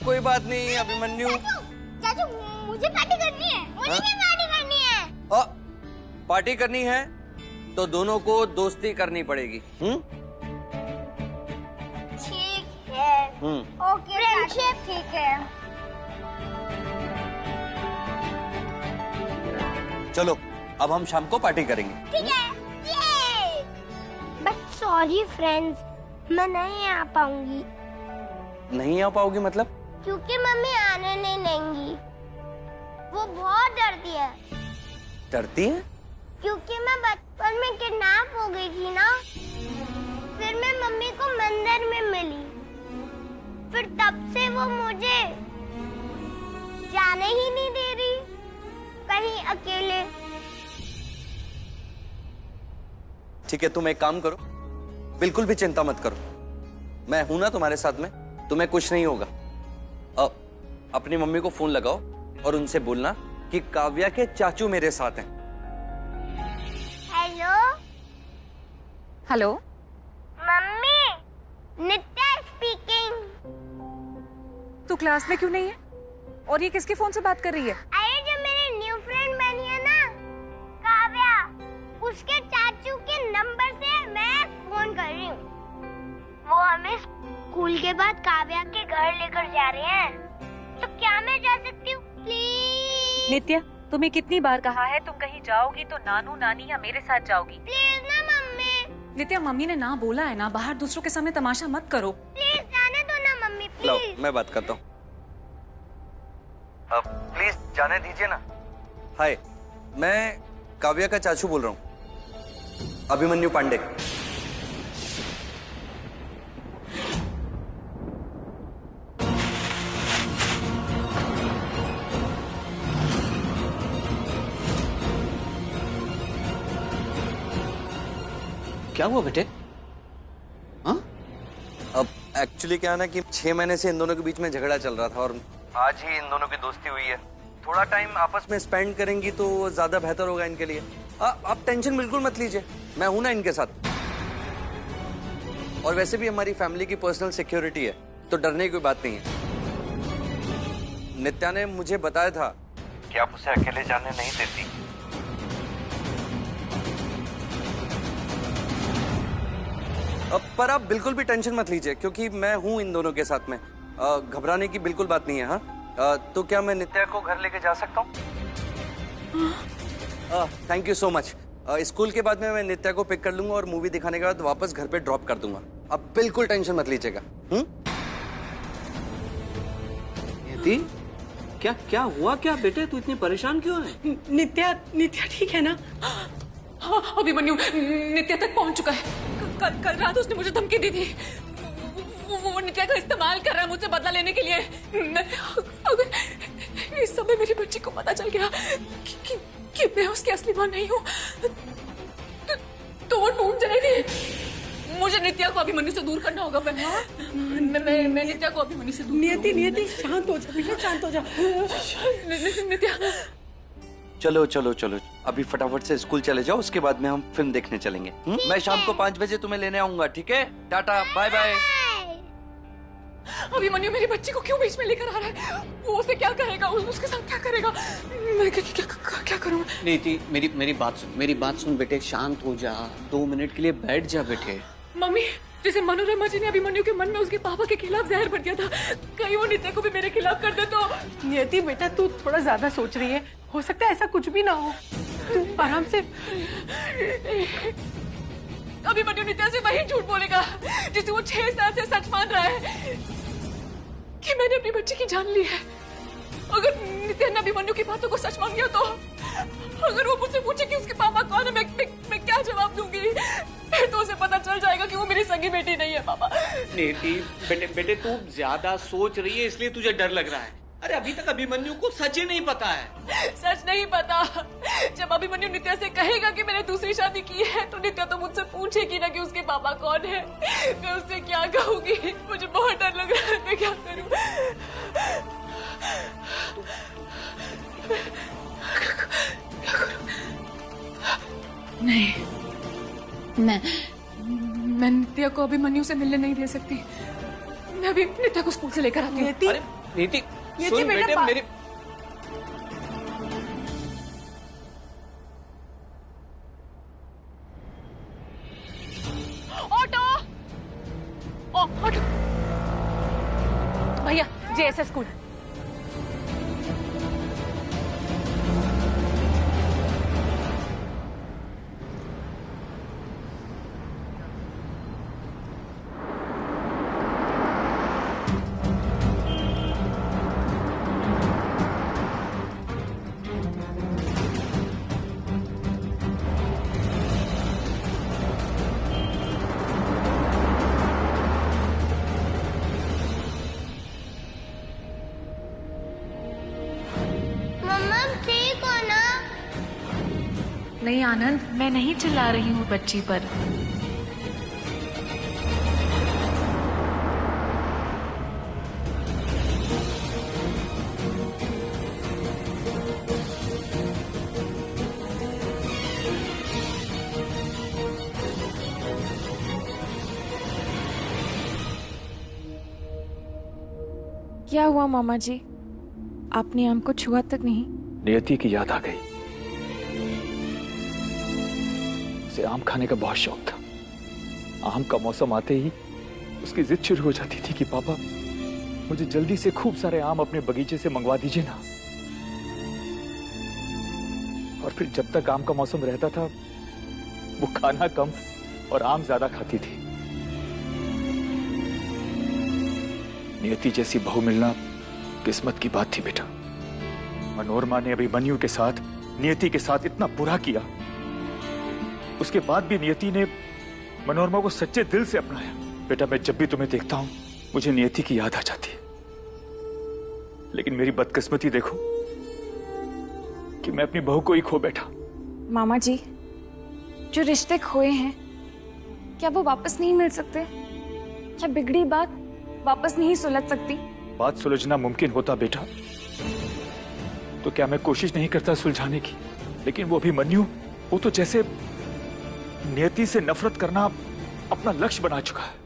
कोई बात नहीं अभिमन्यु। चाचू मुझे पार्टी करनी है। मुझे भी पार्टी करनी है। पार्टी करनी है तो दोनों को दोस्ती करनी पड़ेगी। ठीक है। ओके फ्रेंडशिप ठीक है। चलो अब हम शाम को पार्टी करेंगे। ठीक है। बट सॉरी फ्रेंड्स, मैं नहीं आ पाऊंगी। नहीं आ पाओगी मतलब? क्योंकि मम्मी आने नहीं देंगी। वो बहुत डरती है। डरती है? क्योंकि मैं बचपन में किडनैप हो गई थी ना, फिर मैं मम्मी को मंदिर में मिली, फिर तब से वो मुझे जाने ही नहीं दे रही कहीं अकेले। ठीक है, तुम एक काम करो, बिल्कुल भी चिंता मत करो, मैं हूं ना तुम्हारे साथ में, तुम्हें कुछ नहीं होगा। अपनी मम्मी को फोन लगाओ और उनसे बोलना कि काव्या के चाचू मेरे साथ हैं। हेलो हेलो मम्मी, नित्या स्पीकिंग। तू क्लास में क्यों नहीं है? और ये किसके फोन से बात कर रही है? अरे जो मेरी न्यू फ्रेंड बनी है ना, काव्या, उसके चाचू के नंबर से मैं फोन कर रही हूँ। वो हमें स्कूल के बाद काव्या के घर लेकर जा रहे हैं, तो क्या मैं जा सकती हूँ प्लीज? नित्या, तुम्हें कितनी बार कहा है तुम कहीं जाओगी तो नानू नानी या मेरे साथ जाओगी? प्लीज ना मम्मी। नित्या, मम्मी ने ना बोला है ना, बाहर दूसरों के सामने तमाशा मत करो। प्लीज जाने दो ना मम्मी, लो प्लीज। मैं बात करता हूँ। प्लीज जाने दीजिए ना। हाय, मैं काव्या का चाचू बोल रहा हूँ, अभिमन्यु पांडे। क्या हुआ बेटे? हाँ? अब एक्चुअली क्या है ना कि 6 महीने से इन दोनों के बीच में झगड़ा चल रहा था और आज ही इन दोनों की दोस्ती हुई है। थोड़ा टाइम आपस में स्पेंड करेंगी तो ज्यादा बेहतर होगा इनके लिए। आप टेंशन बिल्कुल मत लीजिए, मैं हूं ना इनके साथ। और वैसे भी हमारी फैमिली की पर्सनल सिक्योरिटी है, तो डरने की कोई बात नहीं है। नित्या ने मुझे बताया था कि आप उसे अकेले जाने नहीं देती। पर आप बिल्कुल भी टेंशन मत लीजिए, क्योंकि मैं हूं इन दोनों के साथ में। घबराने की बिल्कुल बात नहीं है। हाँ, तो क्या मैं नित्या को घर लेके जा सकता हूँ? Thank you so much. School के बाद में मैं नित्या को पिक कर लूंगा और मूवी दिखाने के बाद वापस घर पे ड्रॉप कर दूंगा। अब बिल्कुल टेंशन मत लीजिएगा। नियति, क्या हुआ क्या बेटे? तू इतनी परेशान क्यों है? नित्या ठीक है ना? हाँ, अभिमन्यु नित्या तक पहुंच चुका है। कल रात उसने मुझे धमकी दी थी। वो नित्या का इस्तेमाल कर रहा है मुझसे बदला लेने के लिए। अगर इस समय मेरी बच्ची को पता चल गया कि मैं उसकी असली मां नहीं हूँ तो वो टूट जाएगी। मुझे नित्या को अभिमन्यु से दूर करना होगा। मैं नित्या को अभिमन्यु से दूर। नियति शांत हो जा, शांत हो जा। नित्या चलो अभी फटाफट से स्कूल चले जाओ, उसके बाद में हम फिल्म देखने चलेंगे। मैं शाम को 5 बजे तुम्हें लेने आऊंगा, ठीक है? Tata bye bye. अभिमन्यु मेरी बच्ची को क्यों बीच में लेकर आ रहा है? वो उसे क्या करेगा? उसके साथ क्या करेगा? मैं क्या करूं? नीति, मेरी बात सुन बेटे, शांत हो जा। 2 मिनट के लिए बैठ जा बेटे। मम्मी, जैसे मनोरमा जी ने अभिमन्यु के मन में उसके पापा के खिलाफ जहर भर दिया था, कहीं वो नित्या को भी मेरे खिलाफ कर दे तो? नियति बेटा, तू थोड़ा ज्यादा सोच रही है, हो सकता है ऐसा कुछ भी ना हो। तू आराम से। अभिमन्यु नित्या से वही झूठ बोलेगा जिसे वो 6 साल से सच मान रहा है कि मैंने अपनी बच्ची की जान ली है। अगर नित्या ने अभिमन्यु की बातों को सच मान लिया तो अगर वो मुझसे पूछे कि उसके पापा कौन है, मैं क्या जवाब दूंगी? फिर तो उसे पता चल जाएगा कि वो मेरी सगी बेटी नहीं है। पापा नीति बेटे तू ज्यादा सोच रही है, इसलिए तुझे डर लग रहा है। अरे अभी तक अभिमन्यु को सच ही नहीं पता है। सच नहीं पता। जब अभिमन्यु नित्या से कहेगा कि मैंने दूसरी शादी की है तो नित्या तो मुझसे पूछेगी ना कि उसके पापा कौन है। मैं उससे क्या कहूंगी? मुझे बहुत डर लग रहा है, मैं क्या करूं? नहीं, मैं नित्या को अभिमन्यु से मिलने नहीं दे सकती। मैं अभी नित्या को स्कूल से लेकर आती हूँ। अरे नीति नीति, सुन बेटा, बेटे मेरे ऑटो, ऑटो। भैया, JSS स्कूल। मम्मा ठीक हो ना? नहीं आनंद, मैं नहीं चिल्ला रही हूँ बच्ची पर। क्या हुआ मामा जी? आपने आम को छुआ तक नहीं? नियति की याद आ गई। उसे आम खाने का बहुत शौक था। आम का मौसम आते ही उसकी जिद शुरू हो जाती थी कि पापा मुझे जल्दी से खूब सारे आम अपने बगीचे से मंगवा दीजिए ना। और फिर जब तक आम का मौसम रहता था वो खाना कम और आम ज्यादा खाती थी। नियति जैसी बहू मिलना किस्मत की बात थी बेटा। मनोरमा ने अभिमन्यु के साथ, नियति के साथ इतना बुरा किया, उसके बाद भी नियति ने मनोरमा को सच्चे दिल से अपनाया। बेटा मैं जब भी तुम्हें देखता हूं मुझे नियति की याद आ जाती है। लेकिन मेरी बदकिस्मती देखो कि मैं अपनी बहू को ही खो बैठा। मामा जी, जो रिश्ते खोए हैं क्या वो वापस नहीं मिल सकते? क्या बिगड़ी बात वापस नहीं सुलझ सकती? बात सुलझना मुमकिन होता बेटा तो क्या मैं कोशिश नहीं करता सुलझाने की? लेकिन वो अभिमन्यु, वो तो जैसे नियति से नफरत करना अपना लक्ष्य बना चुका है।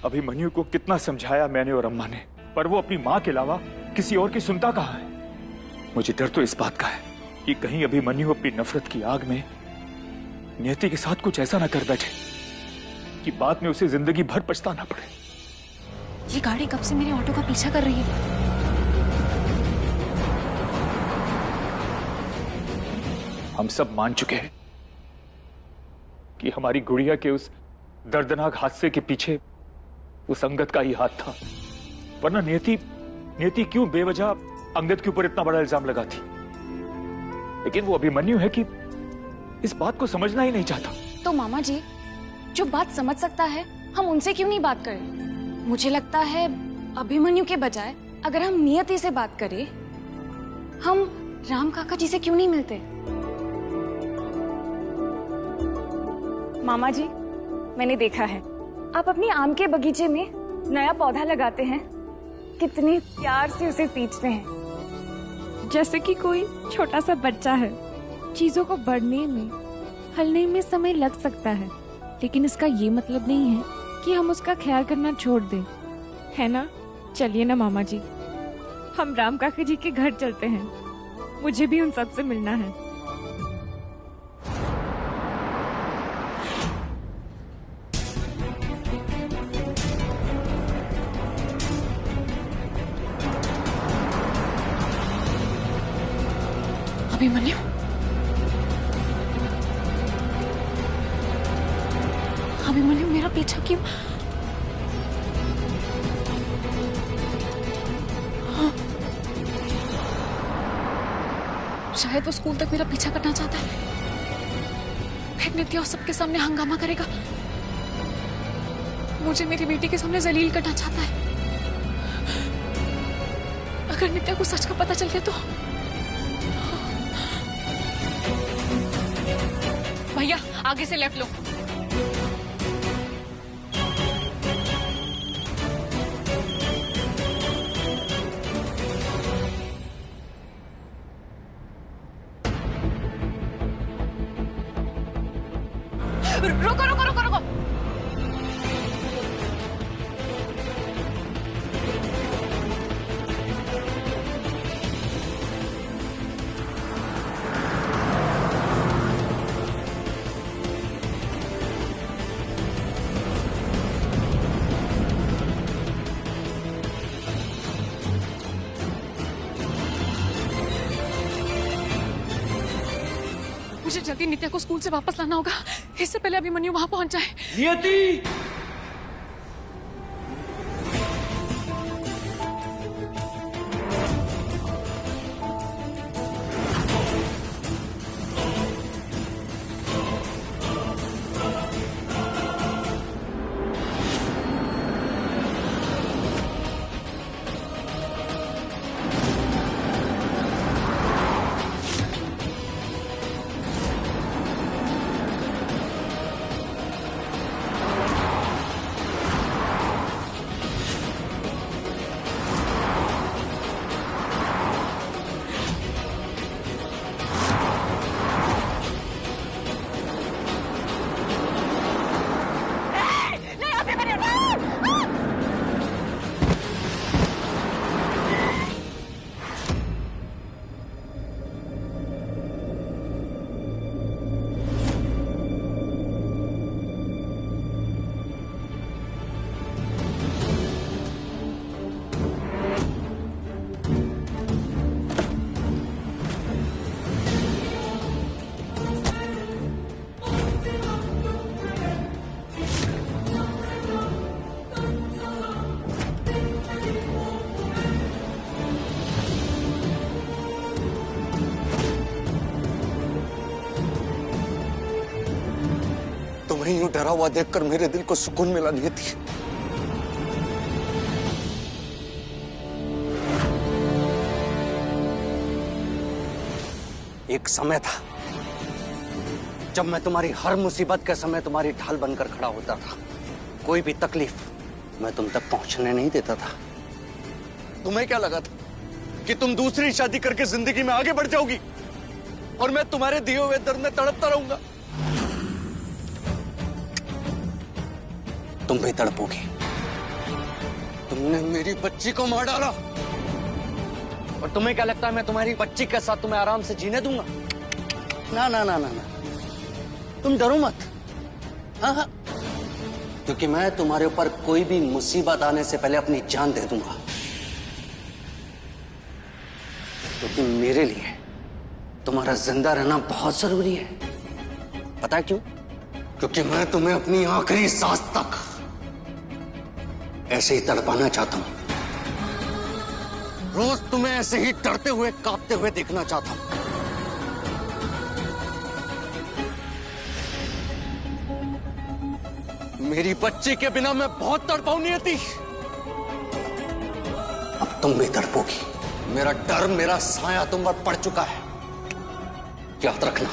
अभिमन्यु को कितना समझाया मैंने और अम्मा ने, पर वो अपनी मां के अलावा किसी और की सुनता कहां है। मुझे डर तो इस बात का है कि कहीं अभिमन्यु अपनी नफरत की आग में नियति के साथ कुछ ऐसा ना कर बैठे कि बाद में उसे जिंदगी भर पछताना पड़े। ये गाड़ी कब से मेरे ऑटो का पीछा कर रही है? हम सब मान चुके हैं कि हमारी गुड़िया के उस दर्दनाक हादसे के पीछे उस अंगद का ही हाथ था। वरना नियति क्यों बेवजह अंगद के ऊपर इतना बड़ा इल्जाम लगाती? लेकिन वो अभिमन्यु है कि इस बात को समझना ही नहीं चाहता। तो मामा जी, जो बात समझ सकता है हम उनसे क्यों नहीं बात करें? मुझे लगता है अभिमन्यु के बजाय अगर हम नियति से बात करें, हम राम काका जी से क्यों नहीं मिलते? मामा जी, मैंने देखा है आप अपनी आम के बगीचे में नया पौधा लगाते हैं, कितने प्यार से उसे सींचते हैं जैसे कि कोई छोटा सा बच्चा है। चीजों को बढ़ने में, फलने में समय लग सकता है, लेकिन इसका ये मतलब नहीं है कि हम उसका ख्याल करना छोड़ दें, है ना? चलिए ना मामा जी, हम राम काका जी के घर चलते हैं। मुझे भी उन सबसे मिलना है। अभिमन्यु, अभिमन्यु मेरा पीछा क्यों? हाँ। शायद वो स्कूल तक मेरा पीछा करना चाहता है, फिर नित्या उस सबके सामने हंगामा करेगा, मुझे मेरी बेटी के सामने जलील करना चाहता है। अगर नित्या को सच का पता चल गया तो भैया आगे से लेफ्ट लो। रुको रुको रुको रुको। मुझे जल्दी नित्या को स्कूल से वापस लाना होगा, इससे पहले अभिमन्यु वहां पहुंच जाए। नियति! तुम्हें यूं डरा हुआ देखकर मेरे दिल को सुकून मिला नियति। एक समय था जब मैं तुम्हारी हर मुसीबत के समय तुम्हारी ढाल बनकर खड़ा होता था। कोई भी तकलीफ मैं तुम तक पहुंचने नहीं देता था। तुम्हें क्या लगा था कि तुम दूसरी शादी करके जिंदगी में आगे बढ़ जाओगी और मैं तुम्हारे दिए हुए दर्द में तड़पता रहूंगा? तुम भी तड़पोगी। तुमने मेरी बच्ची को मार डाला और तुम्हें क्या लगता है मैं तुम्हारी बच्ची के साथ तुम्हें आराम से जीने दूंगा? ना ना ना ना ना, तुम डरो मत। हाँ, क्योंकि मैं तुम्हारे ऊपर कोई भी मुसीबत आने से पहले अपनी जान दे दूंगा। क्योंकि मेरे लिए तुम्हारा जिंदा रहना बहुत जरूरी है। पता है क्यों? क्योंकि मैं तुम्हें अपनी आखिरी सांस तक ऐसे ही तड़पाना चाहता हूं। रोज तुम्हें ऐसे ही डरते हुए कांपते हुए देखना चाहता हूं। मेरी बच्ची के बिना मैं बहुत तड़पाऊ नियति। अब तुम भी तड़पोगी। मेरा डर, मेरा साया तुम पर पड़ चुका है, याद रखना।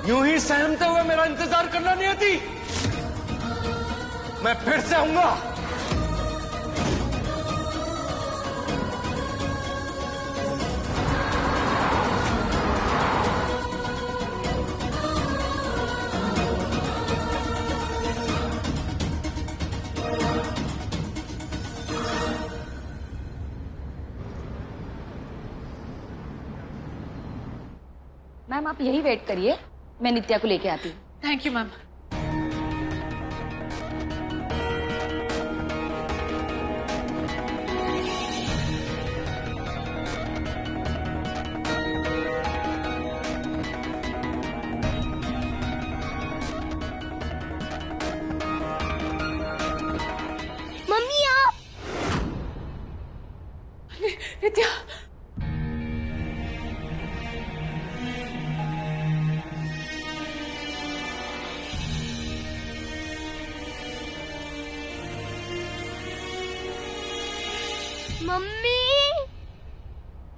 यूं ही सहमते हुए मेरा इंतजार करना नहीं आती। मैं फिर से आऊंगा। मैम आप यही वेट करिए, मैं नित्या को लेके आती हूँ। Thank you ma'am. मम्मी आप नित्या, मम्मी,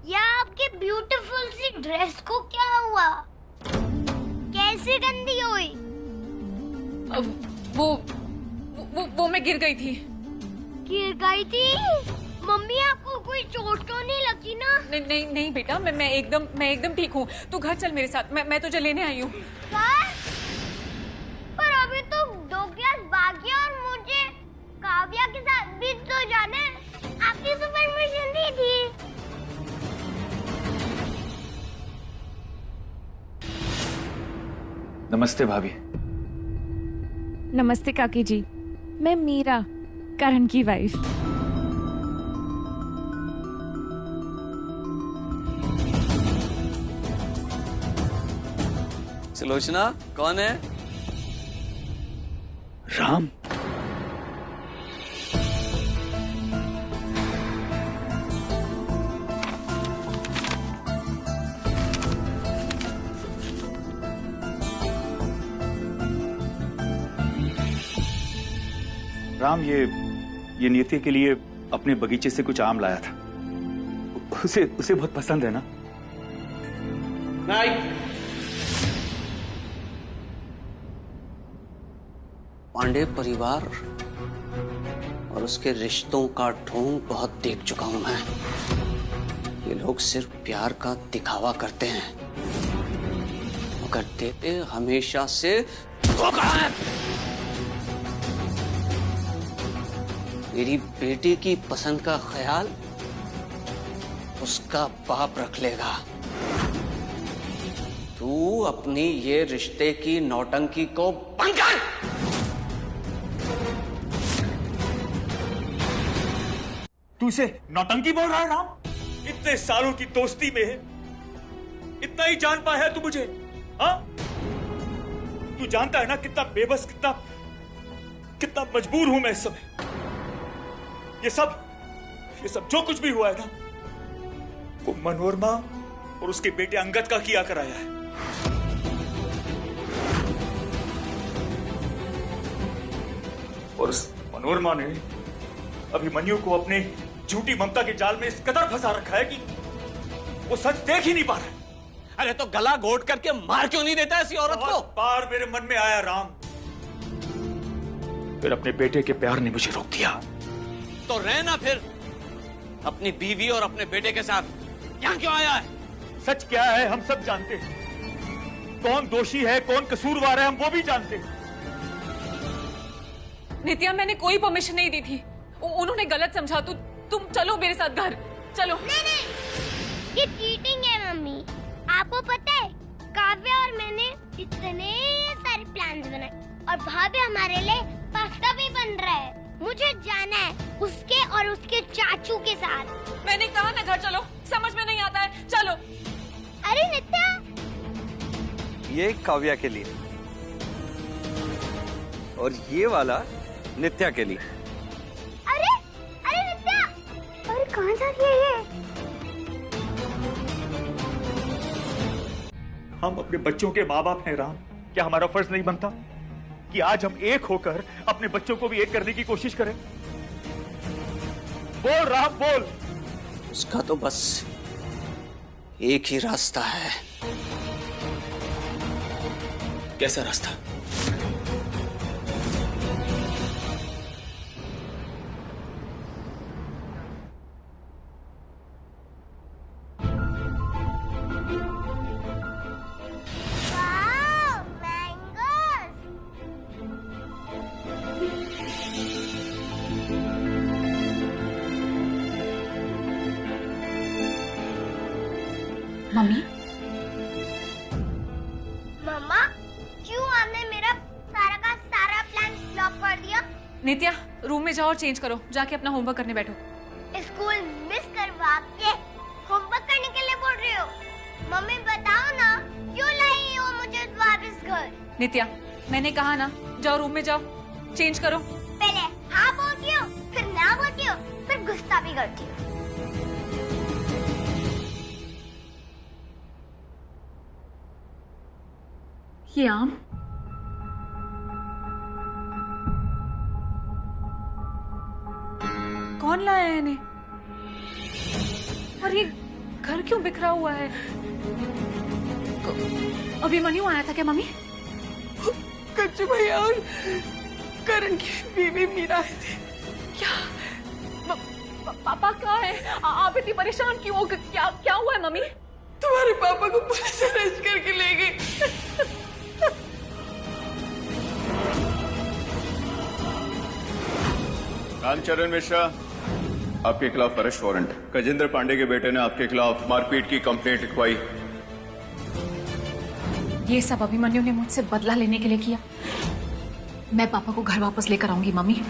ये आपके ब्यूटीफुल सी ड्रेस को क्या हुआ? कैसे गंदी हुई? वो मैं गिर गई थी। गिर गई थी? मम्मी, आपको कोई चोट तो नहीं लगी ना? नहीं बेटा, मैं एकदम ठीक हूँ। तू घर चल मेरे साथ, मैं तुझे लेने आई हूँ। पर अभी तो 2 क्लास बाकी है और मुझे काव्या के साथ भी तो जाना है। आपने तो परमिशन दी थी। नमस्ते भाभी। नमस्ते काकी जी, मैं मीरा, करण की वाइफ। सुलोचना कौन है? राम। राम, ये नियति के लिए अपने बगीचे से कुछ आम लाया था। उसे बहुत पसंद है ना? नहीं। पांडे परिवार और उसके रिश्तों का ढोंग बहुत देख चुका हूं मैं। ये लोग सिर्फ प्यार का दिखावा करते हैं, मगर देते हमेशा से धोखा है। मेरी बेटी की पसंद का ख्याल उसका बाप रख लेगा। तू अपनी ये रिश्ते की नौटंकी को बंद कर। तू इसे नौटंकी बोल रहा है राम? इतने सालों की दोस्ती में इतना ही जान पाया है तू मुझे? हाँ, तू जानता है ना कितना बेबस, कितना मजबूर हूं मैं इस समय। ये सब जो कुछ भी हुआ है ना, वो मनोरमा और उसके बेटे अंगद का किया कराया है। और उस मनोरमा ने अभिमन्यु को अपने झूठी ममता के जाल में इस कदर फंसा रखा है कि वो सच देख ही नहीं पा रहा है। अरे तो गला घोट करके मार क्यों नहीं देता ऐसी औरत को? बार मेरे मन में आया राम, फिर अपने बेटे के प्यार ने मुझे रोक दिया। तो रहना फिर अपनी बीवी और अपने बेटे के साथ। यहाँ क्यों आया है? सच क्या है हम सब जानते हैं। कौन दोषी है, कौन कसूरवार है, हम वो भी जानते हैं। नित्या, मैंने कोई परमिशन नहीं दी थी। उन्होंने गलत समझा। तुम चलो मेरे साथ घर, चलो। नहीं, ये चीटिंग है मम्मी। आपको पता है, काव्या और मैंने इतने सारे प्लान्स बनाए और भाभी हमारे लिए पास्ता भी बन रहा है। मुझे जाना है उसके और उसके चाचू के साथ। मैंने कहा ना घर चलो, समझ में नहीं आता है, चलो। अरे नित्या, ये काव्या के लिए और ये वाला नित्या के लिए। अरे नित्या, अरे कहाँ जा रही है ये? हम अपने बच्चों के माँ बाप हैं राम। क्या हमारा फर्ज नहीं बनता कि आज हम एक होकर अपने बच्चों को भी एक करने की कोशिश करें? बोल राम, बोल। उसका तो बस एक ही रास्ता है। कैसा रास्ता? वाह, मैंगोस। मम्मी, मम्मा, क्यों आपने मेरा सारा का सारा प्लान फ्लॉप कर दिया? नित्या, रूम में जाओ और चेंज करो, जाके अपना होमवर्क करने बैठो। स्कूल मिस करवा के होमवर्क करने के लिए बोल रही हो? मम्मी बताओ ना, क्यों लाई हो मुझे वापस घर? नित्या, मैंने कहा ना, जाओ रूम में जाओ, चेंज करो। पहले हाँ बोलती हो, फिर ना बोलती हो, फिर गुस्सा भी करती हो। ये आम कौन लाया है इन्हें? और ये घर क्यों बिखरा हुआ है? अभिमन्यु आया था क्या मम्मी? कच्चू भैया और करण की बीवी मीरा आई थी। क्या पापा कहाँ है? आप इतनी परेशान क्यों हो? क्या हुआ है मम्मी? तुम्हारे पापा को पुलिस अरेस्ट करके ले गई। रामचरण मिश्रा, आपके खिलाफ अरेस्ट वारंट। गजेंद्र पांडे के बेटे ने आपके खिलाफ मारपीट की कंप्लेंट लिखवाई। ये सब अभिमन्यु ने मुझसे बदला लेने के लिए किया। मैं पापा को घर वापस लेकर आऊंगी मम्मी।